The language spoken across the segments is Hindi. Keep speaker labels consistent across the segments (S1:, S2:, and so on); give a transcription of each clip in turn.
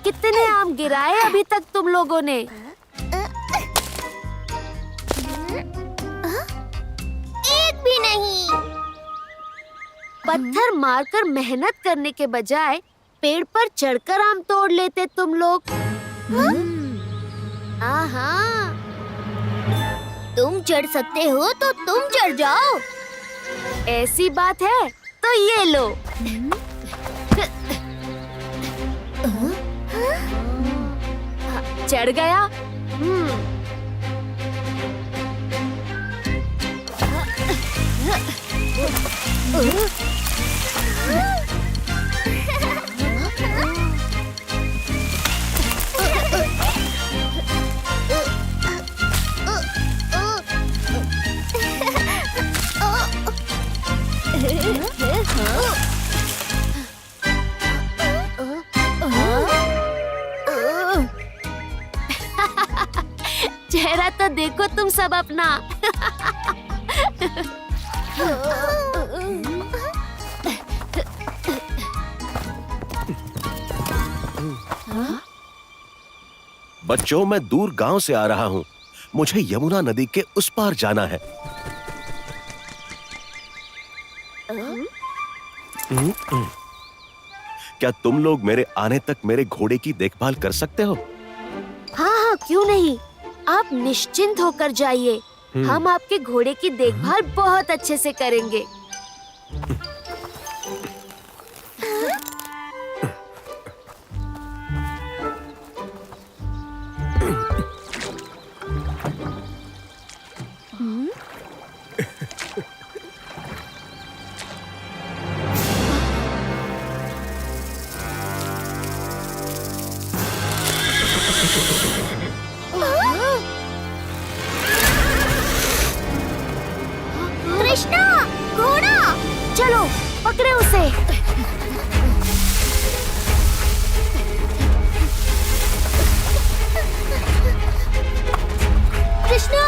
S1: कितने आम गिराए अभी तक तुम लोगों ने?
S2: एक भी नहीं।
S1: पत्थर मारकर मेहनत करने के बजाय पेड़ पर चढ़कर आम तोड़ लेते तुम लोग। हाँ,
S2: तुम चढ़ सकते हो तो तुम चढ़ जाओ।
S1: ऐसी बात है तो ये लो। चढ़ गया। चेहरा तो देखो तुम सब अपना।
S3: बच्चों, मैं दूर गांव से आ रहा हूँ। मुझे यमुना नदी के उस पार जाना है। क्या तुम लोग मेरे आने तक मेरे घोड़े की देखभाल कर सकते हो?
S1: हाँ, क्यों नहीं। आप निश्चिंत होकर जाइए। हम आपके घोड़े की देखभाल बहुत अच्छे से करेंगे।
S2: कृष्णा, घोड़ा!
S1: चलो पकड़े उसे।
S2: कृष्णा,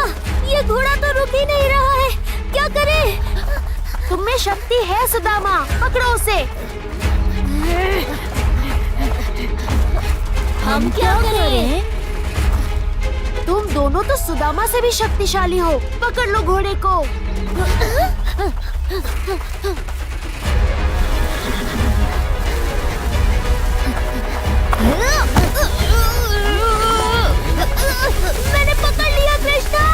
S2: ये घोड़ा तो रुक ही नहीं रहा है। क्या करें?
S1: तुम में शक्ति है सुदामा, पकड़ो उसे।
S2: हम क्या करें?
S1: तुम दोनों तो सुदामा से भी शक्तिशाली हो। पकड़ लो घोड़े को।
S2: मैंने पकड़ लिया कृष्णा।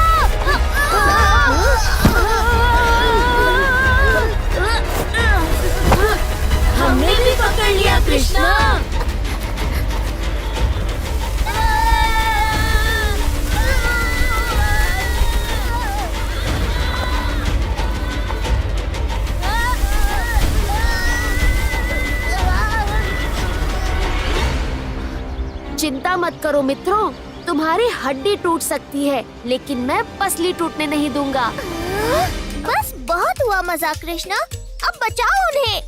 S2: हमने भी पकड़ लिया कृष्णा।
S1: चिंता मत करो मित्रों, तुम्हारी हड्डी टूट सकती है लेकिन मैं पसली टूटने नहीं दूंगा।
S2: बस बहुत हुआ मजाक कृष्णा, अब बचाओ उन्हें।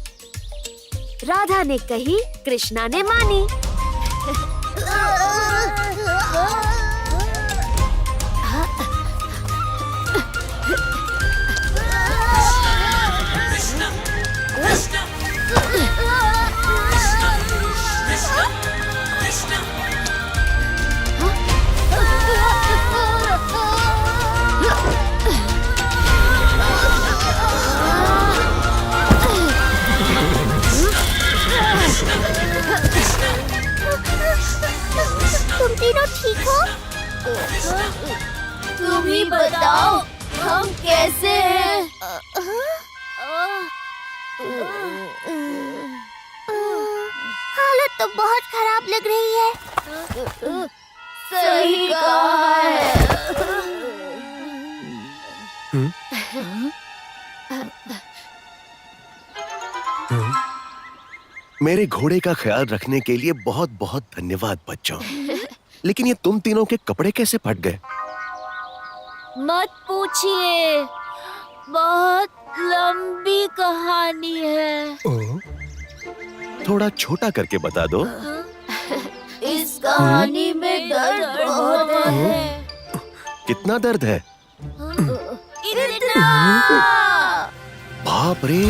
S1: राधा ने कही, कृष्णा ने मानी।
S2: तुम तीनों ठीक हो? तुम ही बताओ, हम कैसे हैं? हालत तो बहुत खराब लग रही है। सही कहा है।
S3: मेरे घोड़े का ख्याल रखने के लिए बहुत बहुत धन्यवाद बच्चों। लेकिन ये तुम तीनों के कपड़े कैसे फट गए?
S2: मत पूछिए, बहुत लंबी कहानी है।
S3: थोड़ा छोटा करके बता दो।
S2: इस कहानी में दर्द बहुत है।
S3: कितना दर्द है?
S2: इतना।
S3: बाप रे!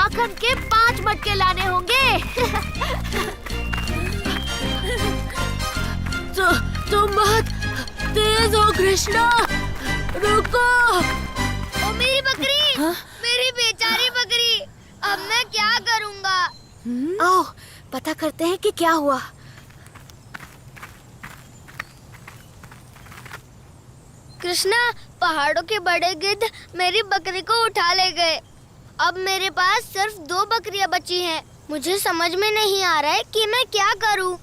S1: माखन के 5 मटके लाने होंगे। तुम बहुत तेज हो कृष्णा, रुको।
S2: ओ मेरी बकरी, मेरी बेचारी बकरी, अब मैं क्या करूँगा?
S1: आओ पता करते हैं कि क्या हुआ।
S2: कृष्णा, पहाड़ों के बड़े गिद्ध मेरी बकरी को उठा ले गए। अब मेरे पास सिर्फ 2 बकरियां बची हैं। मुझे समझ में नहीं आ रहा है कि मैं क्या करूं।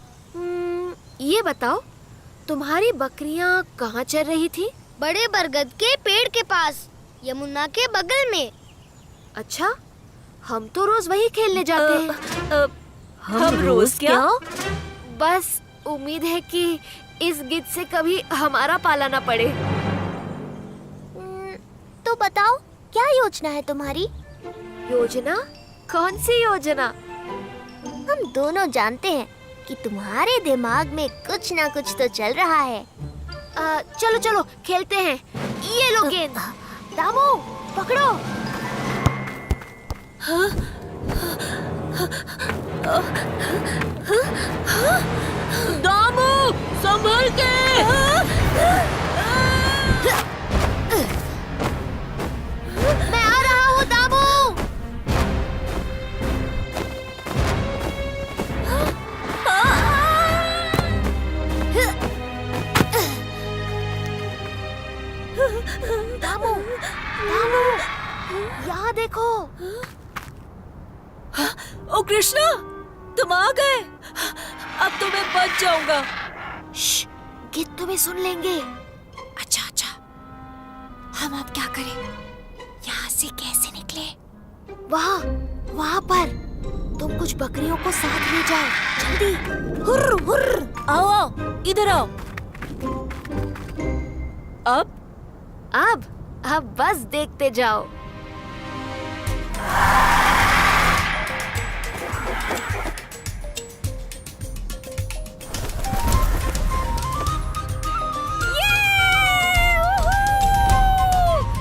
S1: ये बताओ, तुम्हारी बकरियां कहाँ चर रही थी?
S2: बड़े बरगद के पेड़ के पास, यमुना के बगल में।
S1: अच्छा, हम तो रोज वही खेलने जाते हैं।
S4: हम रोज क्या?
S1: बस उम्मीद है कि इस गिद्ध से कभी हमारा पाला ना पड़े।
S2: तो बताओ, क्या योजना है तुम्हारी?
S1: योजना? कौन सी योजना?
S2: हम दोनों जानते हैं कि तुम्हारे दिमाग में कुछ ना कुछ तो चल रहा है।
S1: चलो चलो खेलते हैं। ये लो गेंद। दामू पकड़ो।
S4: दामू संभल के।
S2: मैं आ रहा हूँ दामू।
S1: दामू, दामू, यहाँ देखो।
S4: ओ कृष्णा, तुम आ गए। अब तो मैं बच जाऊंगा।
S1: श्श, गिद्ध तुम्हें सुन लेंगे।
S4: अच्छा अच्छा, हम अब क्या करें? यहाँ से कैसे निकले?
S1: वहाँ वहाँ पर तुम कुछ बकरियों को साथ ले जाओ। जल्दी। हुर्र हुर्र।
S4: आओ आओ, इधर आओ।
S1: अब बस देखते जाओ।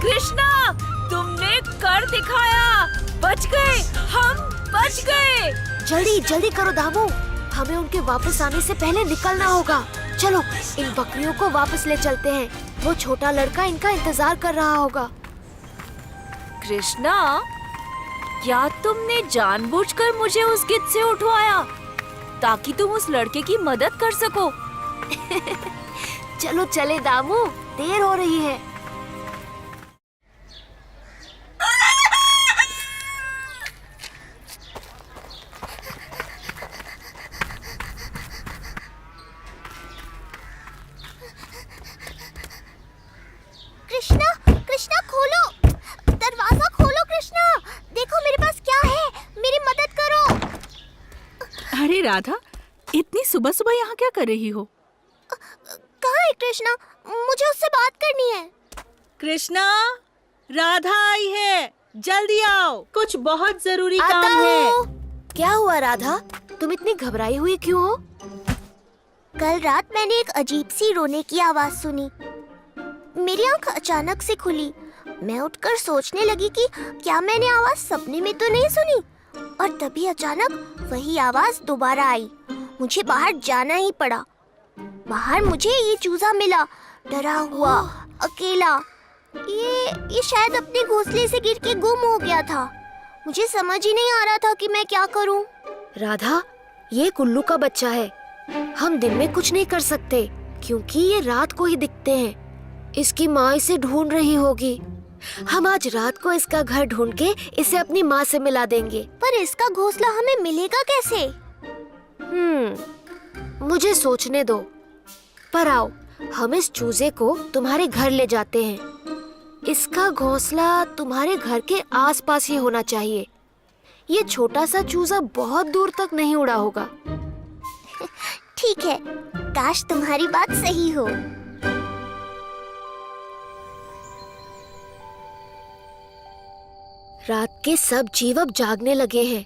S4: कृष्णा, तुमने कर दिखाया। बच गए, हम बच गए।
S1: जल्दी जल्दी करो दामू, हमें उनके वापस आने से पहले निकलना होगा। चलो इन बकरियों को वापस ले चलते हैं। वो छोटा लड़का इनका इंतजार कर रहा होगा।
S4: कृष्णा, क्या तुमने जानबूझकर मुझे उस गिद्ध से उठवाया ताकि तुम उस लड़के की मदद कर सको?
S1: चलो चले दामू, देर हो रही है।
S2: कृष्णा, कृष्णा खोलो, दरवाजा खोलो। कृष्णा, देखो मेरे पास क्या है, मेरी मदद करो।
S5: अरे राधा, इतनी सुबह सुबह यहाँ क्या कर रही हो?
S2: कहाँ है कृष्णा? मुझे उससे बात करनी है।
S5: कृष्णा, राधा आई है, जल्दी आओ, कुछ बहुत जरूरी
S1: आता
S5: काम है।
S1: हूँ। क्या हुआ राधा, तुम इतनी घबराई हुई क्यों हो?
S2: कल रात मैंने एक अजीब सी रोने की आवाज सुनी। मेरी आंख अचानक से खुली। मैं उठकर सोचने लगी कि क्या मैंने आवाज सपने में तो नहीं सुनी, और तभी अचानक वही आवाज दोबारा आई। मुझे बाहर जाना ही पड़ा। बाहर मुझे ये चूजा मिला, डरा हुआ, अकेला। ये शायद अपने घोंसले से गिर के गुम हो गया था। मुझे समझ ही नहीं आ रहा था कि मैं क्या करूं।
S1: राधा, ये कुल्लू का बच्चा है। हम दिन में कुछ नहीं कर सकते क्योंकि ये रात को ही दिखते हैं। इसकी माँ इसे ढूंढ रही होगी। हम आज रात को इसका घर ढूंढ के इसे अपनी माँ से मिला देंगे।
S2: पर इसका घोंसला हमें मिलेगा कैसे?
S1: मुझे सोचने दो। पर आओ, हम इस चूजे को तुम्हारे घर ले जाते हैं। इसका घोंसला तुम्हारे घर के आसपास ही होना चाहिए। ये छोटा सा चूजा बहुत दूर तक नहीं उड़ा होगा।
S2: ठीक है, काश तुम्हारी बात सही हो।
S1: रात के सब जीव अब जागने लगे हैं।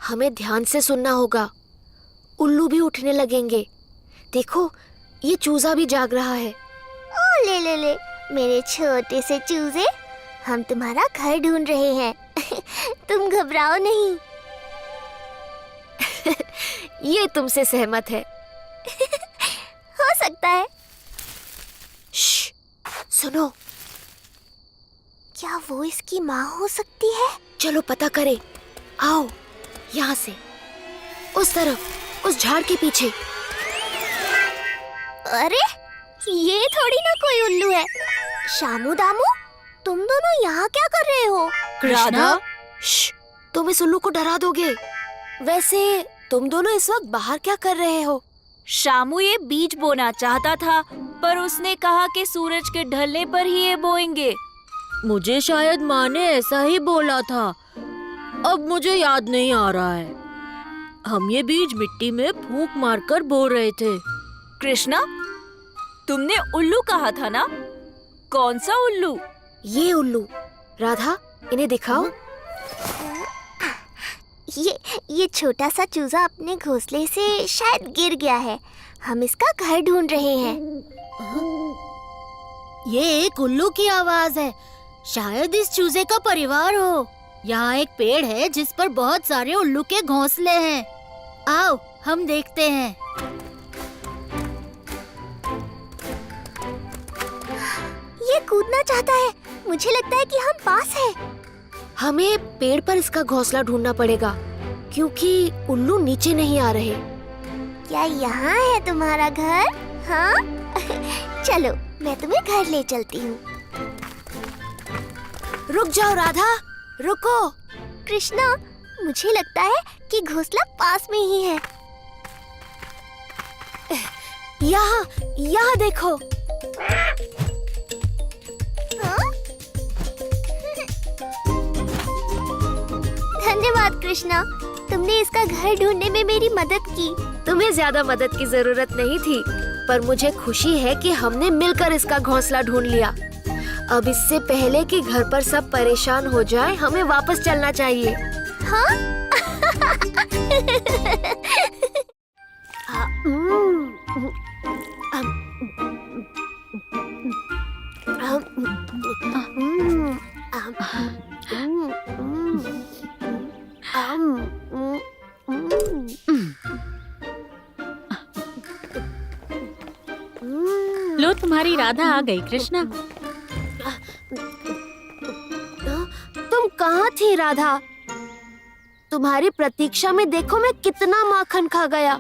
S1: हमें ध्यान से सुनना होगा। उल्लू भी उठने लगेंगे। देखो, ये चूजा भी जाग रहा है।
S2: ओ ले ले ले, मेरे छोटे से चूजे, हम तुम्हारा घर ढूंढ रहे हैं। तुम घबराओ नहीं।
S1: ये तुमसे सहमत है।
S2: हो सकता है।
S1: श्श, सुनो,
S2: क्या वो इसकी माँ हो सकती है?
S1: चलो पता करें। आओ, यहाँ से, उस तरफ, उस झाड़ के पीछे।
S2: अरे ये थोड़ी ना कोई उल्लू है। शामू दामू, तुम दोनों यहाँ क्या कर रहे हो?
S4: राधा,
S1: श्श, तुम इस उल्लू को डरा दोगे। वैसे तुम दोनों इस वक्त बाहर क्या कर रहे हो?
S4: शामू ये बीज बोना चाहता था, पर उसने कहा कि सूरज के ढलने पर ही ये बोएंगे।
S6: मुझे शायद माँ ने ऐसा ही बोला था। अब मुझे याद नहीं आ रहा है। हम ये बीज मिट्टी में फूंक मारकर बो रहे थे।
S4: कृष्णा, तुमने उल्लू कहा था ना? कौन सा उल्लू?
S1: ये उल्लू। राधा, इन्हें दिखाओ।
S2: ये छोटा सा चूजा अपने घोंसले से शायद गिर गया है। हम इसका घर ढूंढ रहे हैं।
S6: ये एक उल्लू की आवाज है। शायद इस चूजे का परिवार हो। यहाँ एक पेड़ है जिस पर बहुत सारे उल्लू के घोंसले हैं। आओ, हम देखते हैं।
S2: ये कूदना चाहता है। मुझे लगता है कि हम पास हैं।
S1: हमें पेड़ पर इसका घोंसला ढूंढना पड़ेगा, क्योंकि उल्लू नीचे नहीं आ रहे।
S2: क्या यहाँ है तुम्हारा घर? हाँ? चलो, मैं तुम्हें घर ले चलती हूँ।
S1: रुक जाओ राधा, रुको।
S2: कृष्णा, मुझे लगता है कि घोंसला पास में ही है।
S1: यहाँ, यहाँ देखो।
S2: हाँ? धन्यवाद कृष्णा, तुमने इसका घर ढूंढने में मेरी मदद की।
S1: तुम्हें ज्यादा मदद की जरूरत नहीं थी, पर मुझे खुशी है कि हमने मिलकर इसका घोंसला ढूंढ लिया। अब इससे पहले कि घर पर सब परेशान हो जाए, हमें वापस चलना चाहिए।
S2: हाँ?
S6: लो, तुम्हारी राधा आ गई। कृष्णा,
S1: तुम कहाँ थी राधा? तुम्हारी प्रतीक्षा में देखो मैं कितना माखन खा गया।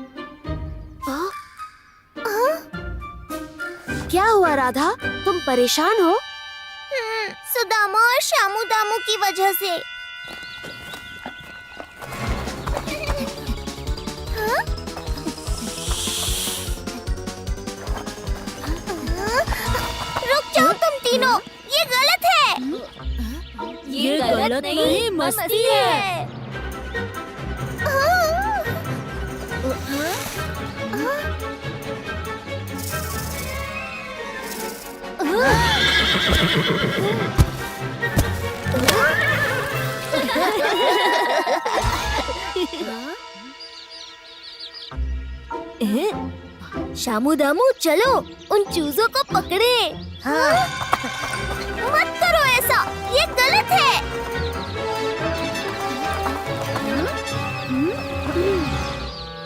S1: क्या हुआ राधा, तुम परेशान हो?
S2: सुदामा और शामू दामू की वजह से। हाँ? रुक जाओ तुम तीनों, ये गलत है।
S6: ये गलत नहीं, मस्ती है।
S2: शामू दामू, चलो उन चूजों को पकड़े। हाँ? मत करो ऐसा, ये गलत है।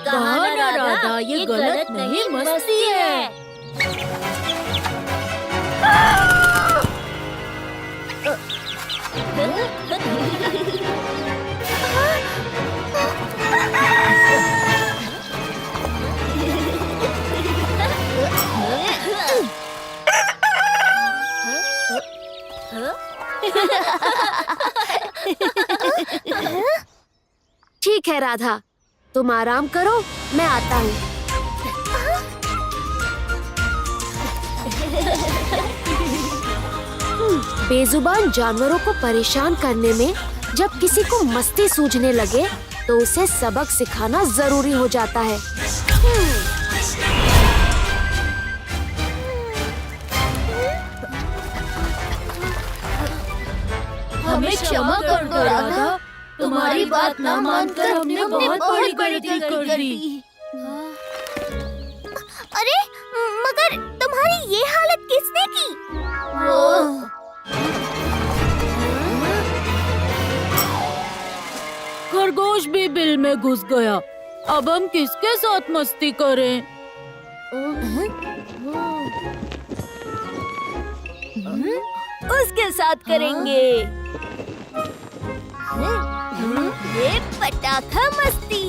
S6: कहा ना राधा, ये गलत नहीं, मस्ती है।
S1: ठीक है राधा, तुम आराम करो, मैं आता हूँ। बेजुबान जानवरों को परेशान करने में जब किसी को मस्ती सूझने लगे तो उसे सबक सिखाना जरूरी हो जाता है।
S6: हमें क्षमा कर दो राधा, तुम्हारी बात ना मानकर हमने बहुत बड़ी गलती कर दी।
S2: अरे मगर तुम्हारी ये हालत किसने की?
S6: खरगोश भी बिल में घुस गया। अब हम किसके साथ मस्ती करें?
S4: उसके साथ करेंगे।
S2: ये पटाखा मस्ती।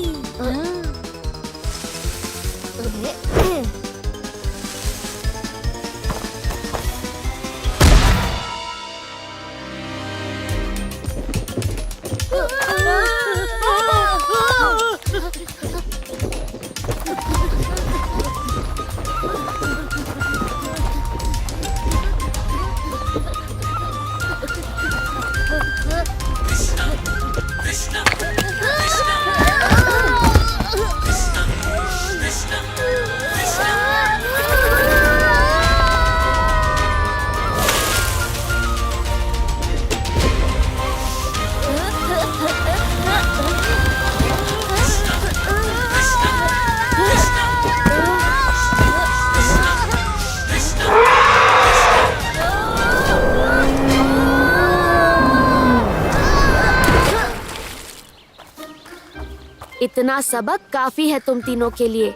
S1: इतना सबक काफी है तुम तीनों के लिए।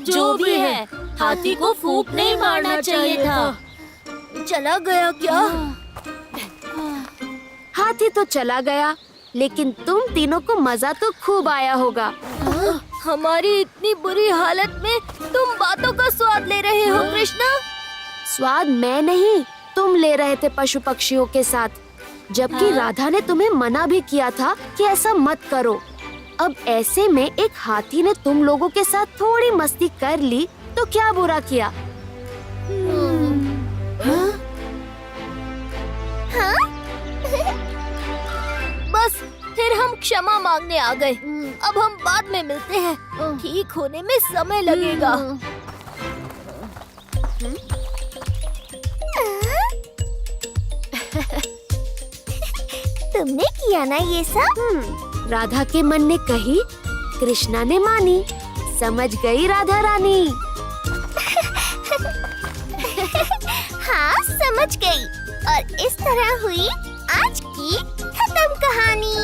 S4: जो भी है, हाथी को फूंक नहीं मारना चाहिए था।
S2: चला गया क्या?
S1: हाथी तो चला गया, लेकिन तुम तीनों को मजा तो खूब आया होगा।
S2: हमारी इतनी बुरी हालत में तुम बातों का स्वाद ले रहे हो कृष्णा।
S1: स्वाद मैं नहीं, तुम ले रहे थे पशु पक्षियों के साथ, जबकि राधा ने तुम्हें मना भी किया था कि ऐसा मत करो। अब ऐसे में एक हाथी ने तुम लोगों के साथ थोड़ी मस्ती कर ली तो क्या बुरा किया?
S2: हाँ? बस फिर हम क्षमा मांगने आ गए। अब हम बाद में मिलते हैं। ठीक होने में समय लगेगा। तुमने किया ना ये सब?
S1: राधा के मन ने कही, कृष्णा ने मानी। समझ गई राधा रानी।
S2: हाँ समझ गई। और इस तरह हुई आज की खत्म कहानी।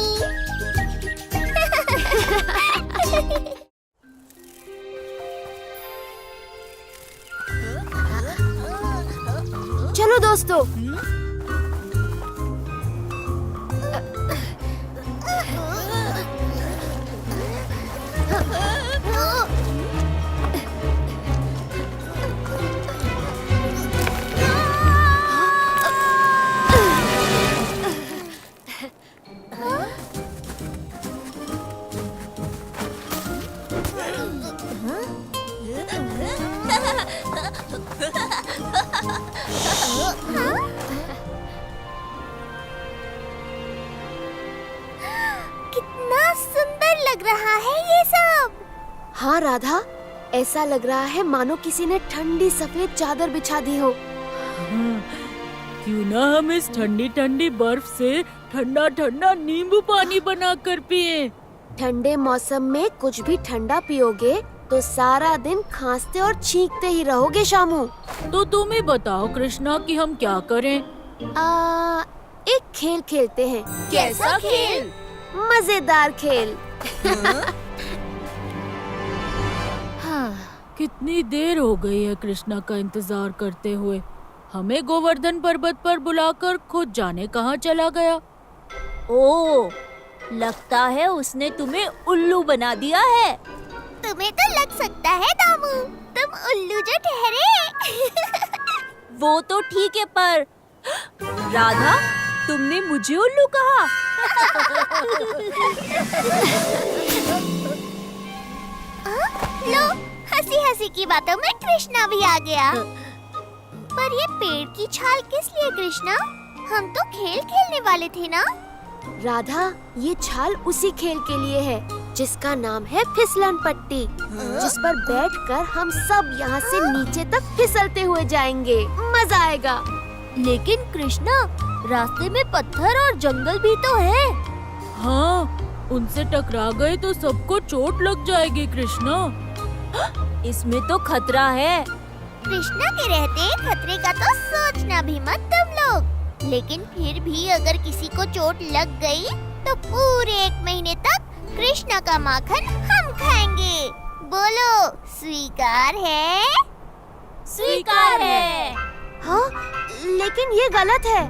S1: चलो दोस्तों,
S2: कितना सुंदर लग रहा है ये सब।
S1: हाँ राधा, ऐसा लग रहा है मानो किसी ने ठंडी सफेद चादर बिछा दी हो।
S6: क्यों ना हम इस ठंडी ठंडी बर्फ से ठंडा ठंडा नींबू पानी बनाकर पिए।
S1: ठंडे मौसम में कुछ भी ठंडा पियोगे तो सारा दिन खांसते और छींकते ही रहोगे शामू।
S6: तो तुम ही बताओ कृष्णा कि हम क्या करें?
S1: एक खेल खेलते हैं।
S2: कैसा खेल?
S1: मजेदार खेल।
S6: कितनी देर हो गई है कृष्णा का इंतजार करते हुए। हमें गोवर्धन पर्वत पर बुलाकर खुद जाने कहाँ चला गया।
S4: ओ, लगता है उसने तुम्हें उल्लू बना दिया है।
S2: तुम्हें तो लग सकता है दामू, तुम उल्लू जो ठहरे।
S4: वो तो ठीक है, पर राधा, तुमने मुझे उल्लू कहा।
S2: लो, हंसी हंसी की बातों में कृष्णा भी आ गया। पर ये पेड़ की छाल किस लिए कृष्णा? हम तो खेल खेलने वाले थे ना।
S1: राधा, ये छाल उसी खेल के लिए है जिसका नाम है फिसलन पट्टी, जिस पर बैठकर हम सब यहाँ से नीचे तक फिसलते हुए जाएंगे। मजा आएगा।
S2: लेकिन कृष्णा, रास्ते में पत्थर और जंगल भी तो है।
S6: हाँ, उनसे टकरा गए तो सबको चोट लग जाएगी कृष्णा।
S4: इसमें तो खतरा है।
S2: कृष्णा के रहते खतरे का तो सोचना भी मत तुम लोग। लेकिन फिर भी अगर किसी को चोट लग गई तो पूरे 1 महीने तक कृष्णा का माखन हम खाएंगे। बोलो स्वीकार है?
S4: स्वीकार है।
S1: हाँ, लेकिन ये गलत है।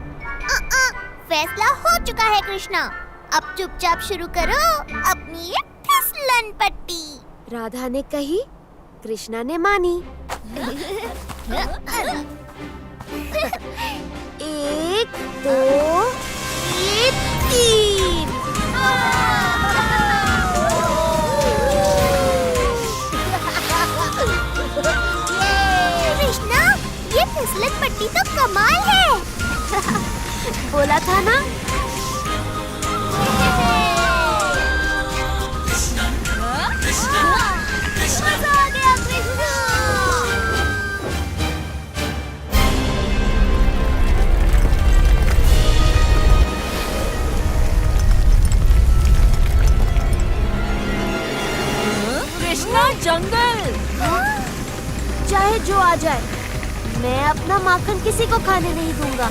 S2: फैसला हो चुका है कृष्णा। अब चुपचाप शुरू करो अपनी ये फिसलन पट्टी।
S1: राधा ने कही, कृष्णा ने मानी। 1, 2, 3।
S2: कृष्णा, ये फिसलन पट्टी तो कमाल है।
S1: बोला था ना।
S2: मजा आ गया कृष्णा।
S4: कृष्णा जंगल।
S1: चाहे जो आ जाए, मैं अपना माखन किसी को खाने नहीं दूंगा।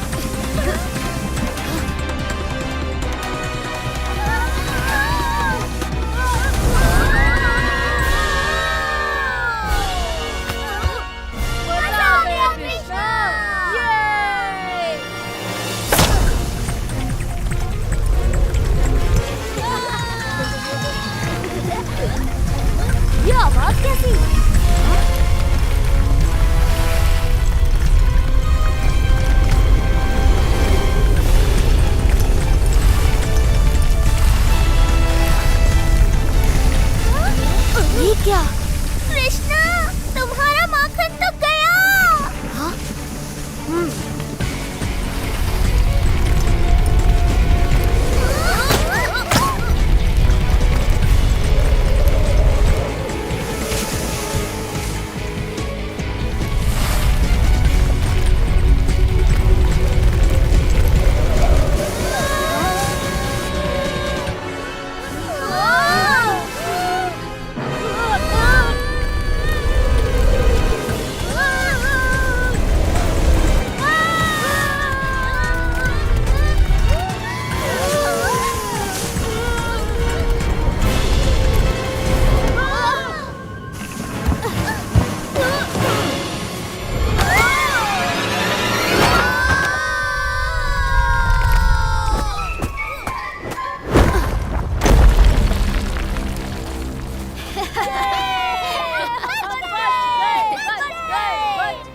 S2: मजा आ गया कृष्णा।
S1: ये आवाज कैसी? ये क्या?
S2: कृष्णा, तुम्हारा माखन तो गया।
S1: हाँ?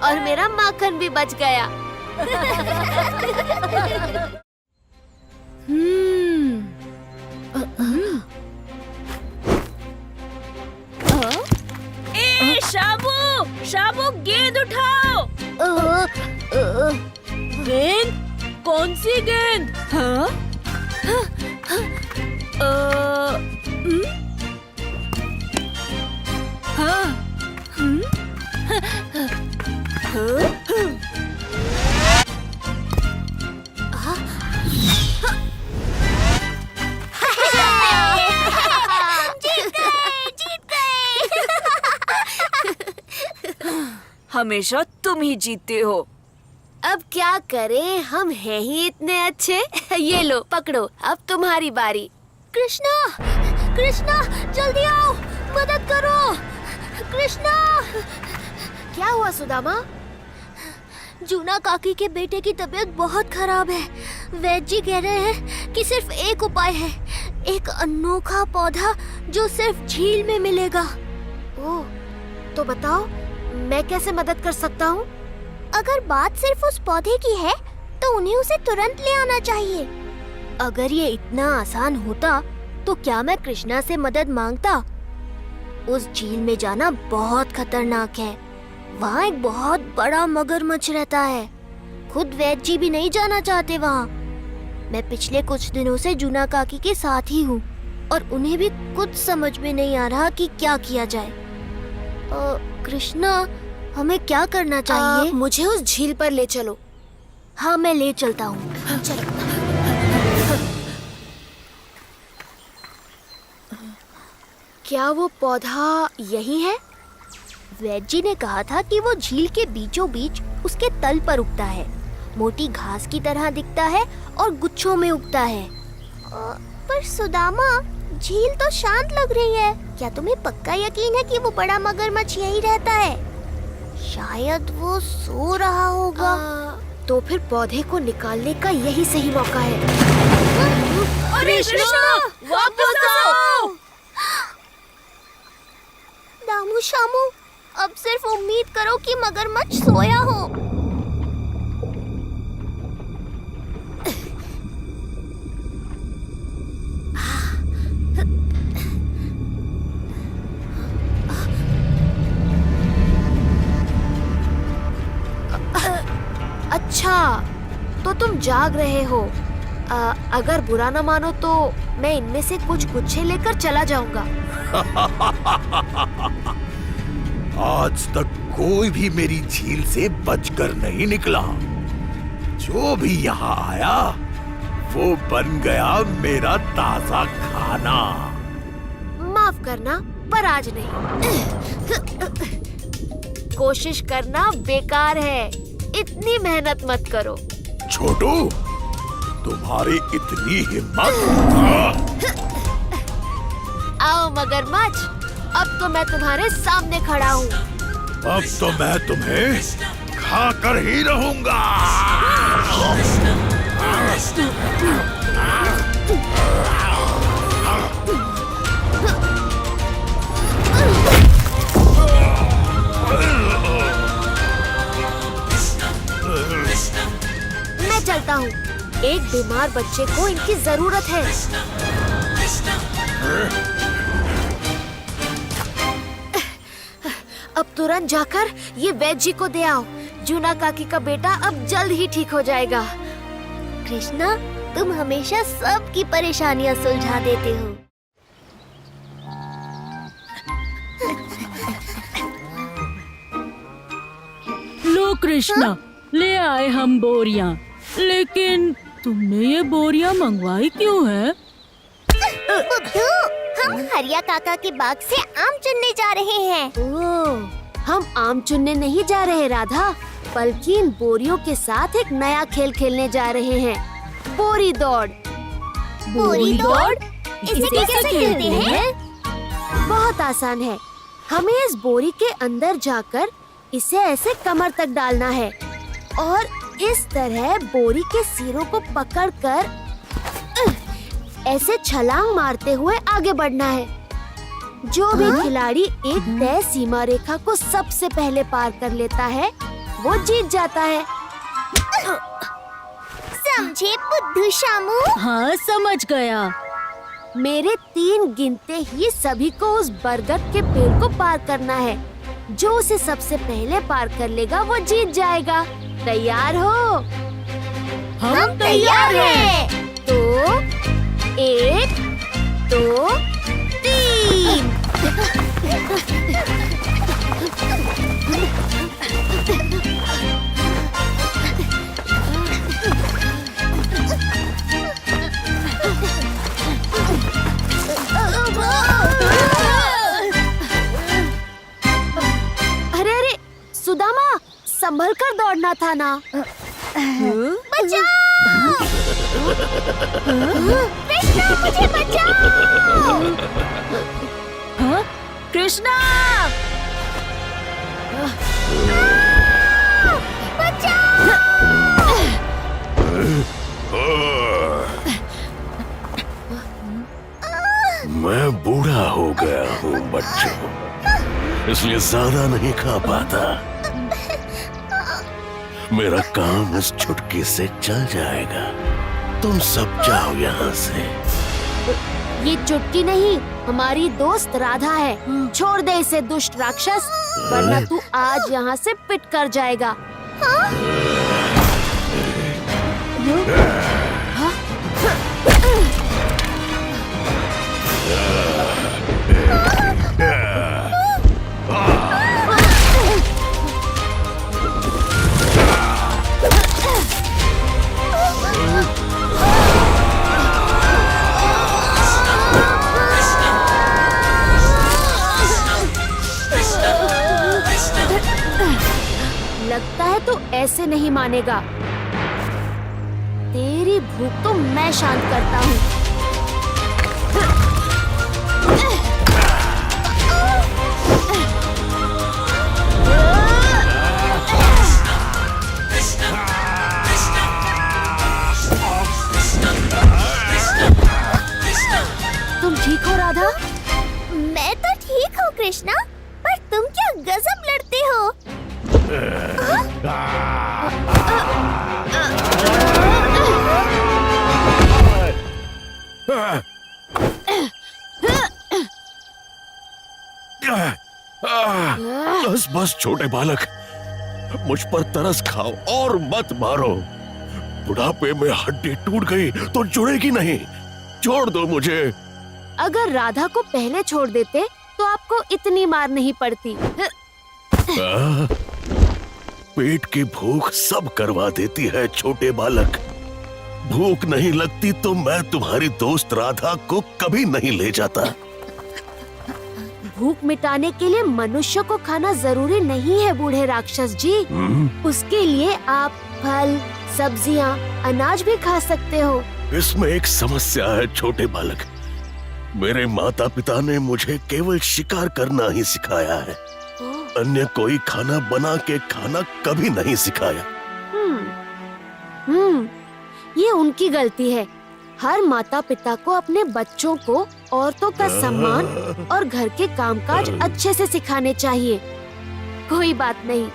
S1: और मेरा माखन भी बच गया।
S4: ए शाबू, शाबू गेंद उठाओ। गेंद? कौन सी गेंद? हाँ? हाँ? हमेशा तुम ही जीतते हो।
S1: अब क्या करें, हम हैं ही इतने अच्छे। ये लो पकड़ो, अब तुम्हारी बारी।
S2: कृष्णा, कृष्णा जल्दी आओ, मदद करो। कृष्णा।
S1: क्या हुआ सुदामा?
S2: जूना काकी के बेटे की तबीयत बहुत खराब है। वैद्य जी कह रहे हैं कि सिर्फ एक उपाय है, एक अनोखा पौधा जो सिर्फ झील में मिलेगा।
S1: ओह, तो बताओ मैं कैसे मदद कर सकता हूँ?
S2: अगर बात सिर्फ उस पौधे की है तो उन्हें उसे तुरंत ले आना चाहिए। अगर ये इतना आसान होता तो क्या मैं कृष्णा से मदद मांगता? उस झील में जाना बहुत खतरनाक है। वहाँ एक बहुत बड़ा मगरमच्छ रहता है। खुद वैद्य जी भी नहीं जाना चाहते वहाँ। मैं पिछले कुछ दिनों से जूना काकी के साथ ही हूँ और उन्हें भी कुछ समझ में नहीं आ रहा कि क्या किया जाए। कृष्णा, हमें क्या करना चाहिए?
S1: मुझे उस झील पर ले चलो।
S2: हाँ, मैं ले चलता हूँ। चलो।
S1: क्या वो पौधा यही है?
S2: वैद्य जी ने कहा था कि वो झील के बीचों बीच उसके तल पर उगता है मोटी घास की तरह दिखता है और गुच्छों में उगता है। पर सुदामा, झील तो शांत लग रही है। क्या तुम्हें पक्का यकीन है कि वो बड़ा मगरमच्छ यहीं रहता है? शायद वो सो रहा होगा।
S1: तो फिर पौधे को निकालने का यही सही मौका है।
S4: अरे कृष्णा, वापस आओ!
S2: दामू शामू, अब सिर्फ उम्मीद करो कि मगरमच्छ सोया हो।
S1: अच्छा, तो तुम जाग रहे हो। अगर बुरा न मानो तो मैं इनमें से कुछ गुच्छे लेकर चला जाऊंगा।
S7: आज तक कोई भी मेरी झील से बचकर नहीं निकला। जो भी यहाँ आया वो बन गया मेरा ताजा खाना।
S1: माफ करना, पर आज नहीं। कोशिश करना बेकार है। इतनी मेहनत मत करो।
S7: छोटू, तुम्हारी इतनी हिम्मत!
S1: आओ मगरमच्छ, अब तो मैं तुम्हारे सामने खड़ा हूँ।
S7: अब तो मैं तुम्हें खाकर ही रहूंगा।
S1: मैं चलता हूँ। एक बीमार बच्चे को इनकी जरूरत है। अब तुरंत जाकर ये वैद्य जी को दे आओ। जूना काकी का बेटा अब जल्द ही ठीक हो जाएगा।
S2: कृष्णा, तुम हमेशा सबकी परेशानियां सुलझा देते हो।
S5: लो कृष्णा, ले आए हम बोरियां। लेकिन तुमने ये बोरियां मंगवाई क्यों है?
S2: बुद्धू, हम हरिया काका के बाग से आम चुनने जा रहे हैं।
S1: ओह, हम आम चुनने नहीं जा रहे राधा, बल्कि इन बोरियों के साथ एक नया खेल खेलने जा रहे हैं। बोरी दौड़।
S2: बोरी दौड़? इसे कैसे खेलते हैं?
S1: बहुत आसान है। हमें इस बोरी के अंदर जाकर इसे ऐसे कमर तक डालना है और इस तरह बोरी के सिरों को पकड़कर ऐसे छलांग मारते हुए आगे बढ़ना है। जो भी खिलाड़ी एक तय सीमा रेखा को सबसे पहले पार कर लेता है वो जीत जाता है।
S2: समझे बुद्धू शामू?
S5: हाँ, समझ गया।
S1: मेरे 3 गिनते ही सभी को उस बरगद के पेड़ को पार करना है। जो उसे सबसे पहले पार कर लेगा वो जीत जाएगा। तैयार हो?
S5: हम
S2: तैयार हैं।
S1: तो 1, 2, 3। अरे अरे सुदामा, संभल कर दौड़ना था ना।
S2: बचाओ! कृष्णा, मुझे बचाओ!
S4: हाँ? कृष्णा!
S3: मैं बूढ़ा हो गया हूँ बच्चों, इसलिए ज्यादा नहीं खा पाता। मेरा काम इस चुटकी से चल जाएगा। तुम सब जाओ यहाँ से।
S1: ये चुटकी नहीं, हमारी दोस्त राधा है। छोड़ दे इसे दुष्ट राक्षस, वरना तू आज यहाँ से पिट कर जाएगा। लगता है तू ऐसे नहीं मानेगा। तेरी भूख तो मैं शांत करता हूँ। तुम ठीक हो राधा?
S2: मैं तो ठीक हूँ कृष्णा, पर तुम क्या गजब लड़ते हो।
S3: बस बस छोटे बालक, मुझ पर तरस खाओ और मत मारो। बुढ़ापे में हड्डी टूट गई तो जुड़ेगी नहीं। छोड़ दो मुझे।
S1: अगर राधा को पहले छोड़ देते तो आपको इतनी मार नहीं पड़ती।
S3: पेट की भूख सब करवा देती है छोटे बालक। भूख नहीं लगती तो मैं तुम्हारी दोस्त राधा को कभी नहीं ले जाता।
S1: भूख मिटाने के लिए मनुष्य को खाना जरूरी नहीं है बूढ़े राक्षस जी। उसके लिए आप फल, सब्जियां, अनाज भी खा सकते हो।
S3: इसमें एक समस्या है छोटे बालक। मेरे माता पिता ने मुझे केवल शिकार करना ही सिखाया है। अन्य कोई खाना बना के खाना कभी नहीं सिखाया।
S1: ये उनकी गलती है। हर माता पिता को अपने बच्चों को औरतों का सम्मान और घर के कामकाज अच्छे से सिखाने चाहिए। कोई बात नहीं,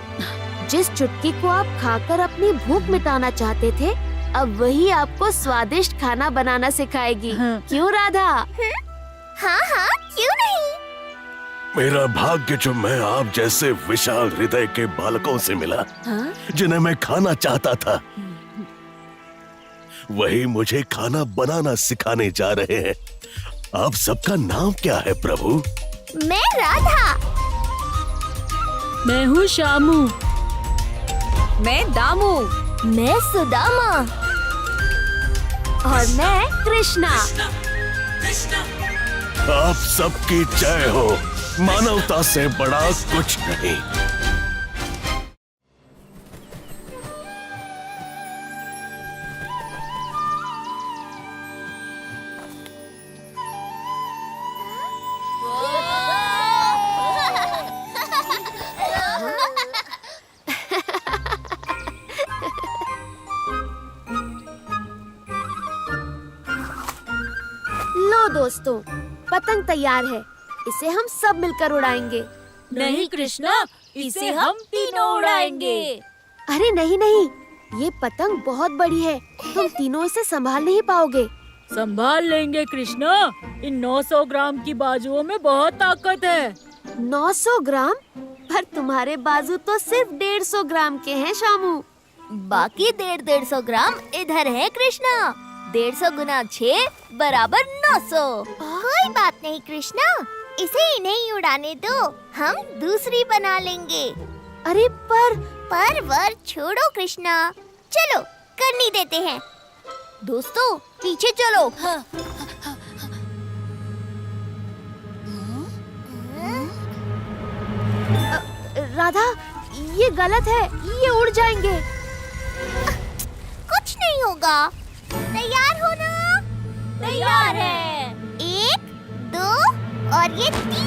S1: जिस चुटकी को आप खाकर अपनी भूख मिटाना चाहते थे, अब वही आपको स्वादिष्ट खाना बनाना सिखाएगी। क्यों राधा?
S2: हाँ हाँ, क्यों नहीं।
S3: मेरा भाग्य जो मैं आप जैसे विशाल हृदय के बालकों से मिला, जिन्हें मैं खाना चाहता था। वही मुझे खाना बनाना सिखाने जा रहे हैं। आप सबका नाम क्या है प्रभु?
S2: मैं राधा।
S5: मैं हूँ शामू।
S4: मैं दामू।
S2: मैं सुदामा।
S1: और मैं कृष्णा।
S3: आप सबकी जय हो। मानवता से बड़ा कुछ नहीं।
S1: लो दोस्तों, पतंग तैयार है। इसे हम सब मिलकर उड़ाएंगे।
S4: नहीं कृष्णा, इसे हम तीनों उड़ाएंगे।
S1: अरे नहीं नहीं, ये पतंग बहुत बड़ी है। तुम तीनों इसे संभाल नहीं पाओगे।
S5: संभाल लेंगे कृष्णा। इन 900 ग्राम की बाजुओं में बहुत ताकत है।
S1: 900 ग्राम? पर तुम्हारे बाजू तो सिर्फ 150 ग्राम के हैं शामू।
S2: बाकी 150 ग्राम इधर है कृष्णा। 150 गुना 6 बराबर 900। कोई बात नहीं कृष्णा, इसे इन्हें ही उड़ाने दो। हम दूसरी बना लेंगे।
S1: अरे
S2: पर वर छोड़ो कृष्णा, चलो करनी देते हैं। दोस्तों पीछे चलो।
S1: राधा, ये गलत है। ये उड़ जाएंगे।
S2: कुछ नहीं होगा। तैयार हो ना?
S4: तैयार है।
S2: 1, 2 और ये 3।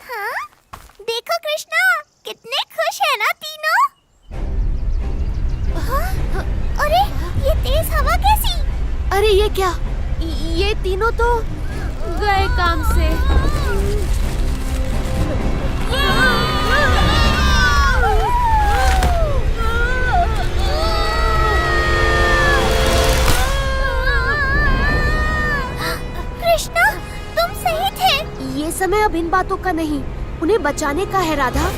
S2: हाँ? देखो कृष्णा, कितने खुश है ना तीनों। हाँ? अरे ये तेज हवा कैसी?
S1: अरे ये क्या? ये तीनों तो गए काम से।
S2: कृष्णा, तुम सही थे।
S1: ये समय अब इन बातों का नहीं, उन्हें बचाने का है राधा।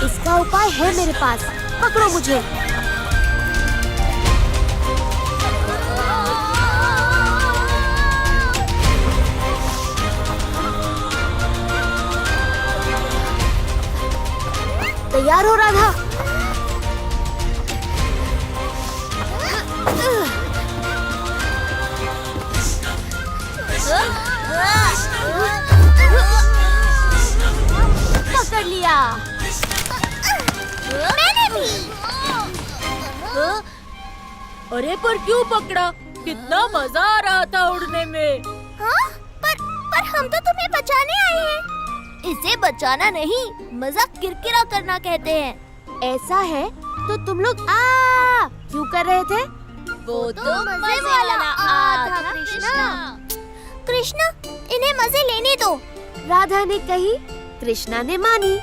S1: इसका उपाय है मेरे पास, पकड़ो मुझे। तैयार हो राधा? पकड़ लिया।
S2: मैंने भी।
S5: अरे पर क्यों पकड़ा? कितना मजा आ रहा था उड़ने में।
S2: हाँ? पर हम तो तुम्हें बचाने आए हैं। इसे बचाना नहीं, मजाक किरकिरा करना कहते हैं।
S1: ऐसा है तो तुम लोग आ क्यों कर रहे थे?
S2: वो तो मजे वाला आ था कृष्णा। कृष्णा, इन्हें मजे लेने दो।
S1: राधा ने कही, कृष्णा ने मानी।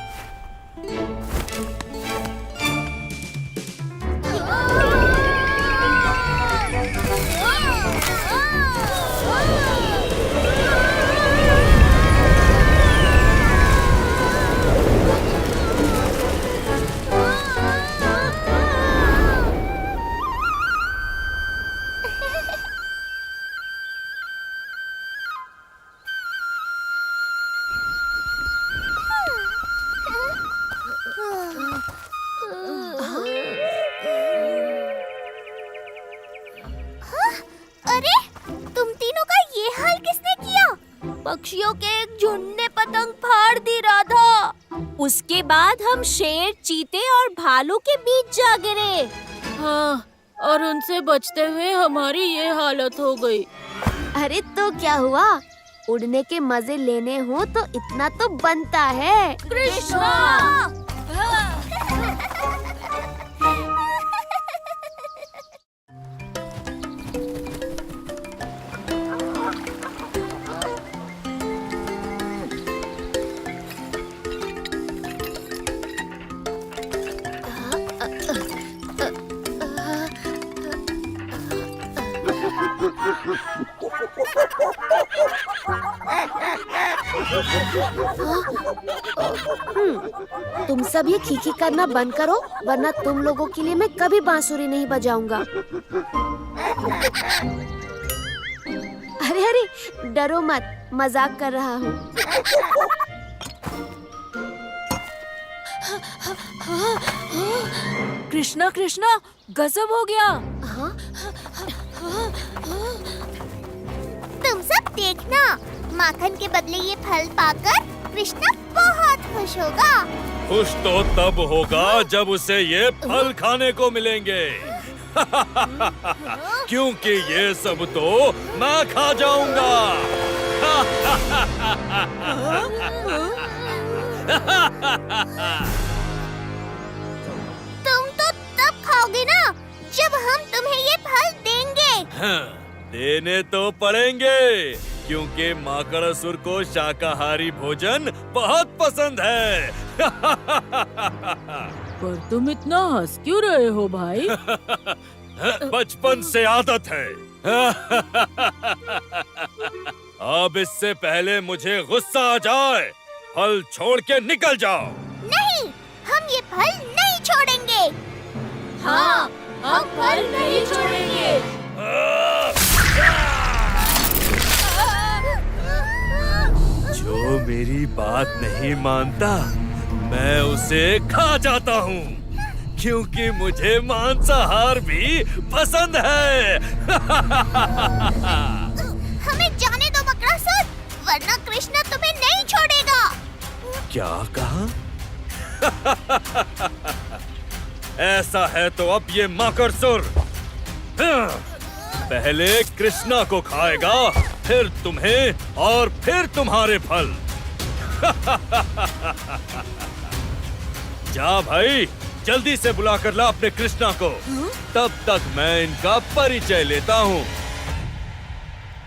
S2: अरे, तुम तीनों का ये हाल किसने किया? पक्षियों के एक झुंड ने पतंग फाड़ दी राधा।
S4: उसके बाद हम शेर, चीते और भालू के बीच जा गिरे।
S5: हाँ, और उनसे बचते हुए हमारी ये हालत हो गई।
S1: अरे तो क्या हुआ? उड़ने के मजे लेने हो तो इतना तो बनता है।
S2: कृष्णा!
S1: तुम सब ये खीखी करना बंद करो, वरना तुम लोगों के लिए मैं कभी बांसुरी नहीं बजाऊंगा। अरे अरे, डरो मत, मजाक कर रहा हूँ।
S4: कृष्णा कृष्णा, गजब हो गया।
S1: हाँ?
S2: तुम सब देखना, माखन के बदले ये फल पाकर कृष्णा बहुत खुश होगा।
S8: खुश तो तब होगा जब उसे ये फल खाने को मिलेंगे। क्योंकि ये सब तो मैं खा जाऊंगा।
S2: तुम तो तब खाओगे ना जब हम तुम्हें ये फल देंगे।
S8: देने तो पड़ेंगे, क्योंकि माकड़ासुर को शाकाहारी भोजन बहुत पसंद है।
S5: पर तुम इतना हंस क्यों रहे हो भाई?
S8: बचपन से आदत है। अब इससे पहले मुझे गुस्सा आ जाए, फल छोड़ के निकल जाओ।
S2: नहीं, हम ये फल नहीं छोड़ेंगे।
S4: हाँ, हम फल नहीं छोड़ेंगे।
S8: जो मेरी बात नहीं मानता, मैं उसे खा जाता हूँ, क्योंकि मुझे मांसाहार भी पसंद है।
S2: हमें जाने दो मकड़ासुर, वरना कृष्णा तुम्हें नहीं छोड़ेगा।
S8: क्या कहा? ऐसा है तो अब ये माकड़ासुर पहले कृष्णा को खाएगा, फिर तुम्हें और फिर तुम्हारे फल। जा भाई, जल्दी से बुला कर ला अपने कृष्णा को। तब तक मैं इनका परिचय लेता हूँ।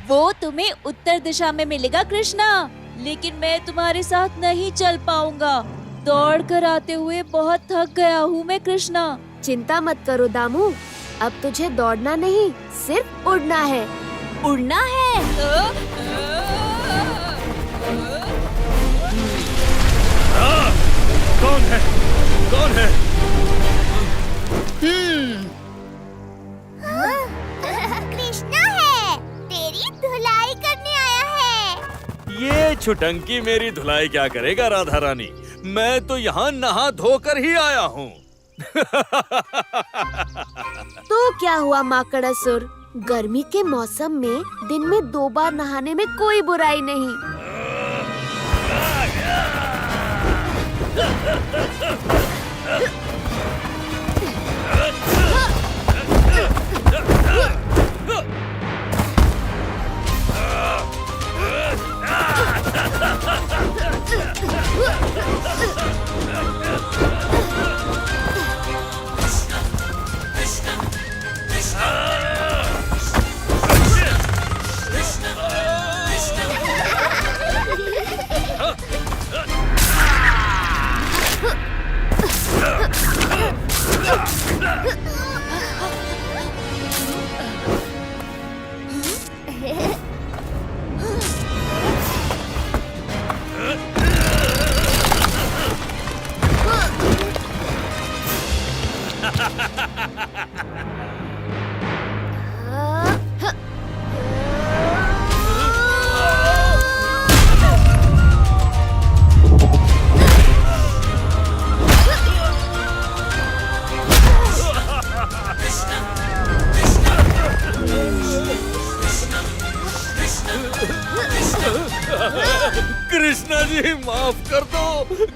S4: वो तुम्हें उत्तर दिशा में मिलेगा कृष्णा, लेकिन मैं तुम्हारे साथ नहीं चल पाऊंगा। दौड़ कर आते हुए बहुत थक गया हूँ मैं कृष्णा।
S1: चिंता मत करो दामू, अब तुझे दौड़ना नहीं, सिर्फ उड़ना है।
S4: उड़ना है?
S8: कौन है? कौन है?
S2: कृष्णा है, तेरी धुलाई करने आया है।
S8: ये छुटंकी मेरी धुलाई क्या करेगा राधा रानी? मैं तो यहाँ नहा धोकर ही आया हूँ।
S1: तो क्या हुआ माकड़ासुर? गर्मी के मौसम में दिन में 2 बार नहाने में कोई बुराई नहीं।
S8: कृष्णा जी माफ कर दो,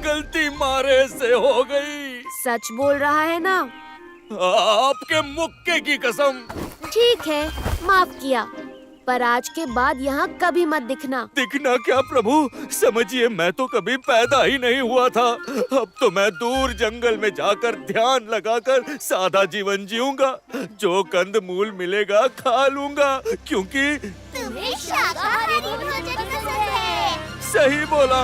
S8: गलती मारे से हो गई।
S1: सच बोल रहा है ना?
S8: आपके मुक्के की कसम।
S1: ठीक है, माफ किया, पर आज के बाद यहाँ कभी मत दिखना।
S8: दिखना क्या प्रभु? समझिए मैं तो कभी पैदा ही नहीं हुआ था। अब तो मैं दूर जंगल में जाकर ध्यान लगाकर सादा जीवन जीऊंगा। जो कंद मूल मिलेगा खा लूंगा, क्योंकि
S2: तुम्हें शाकाहारी भोजन पसंद है।
S8: सही बोला।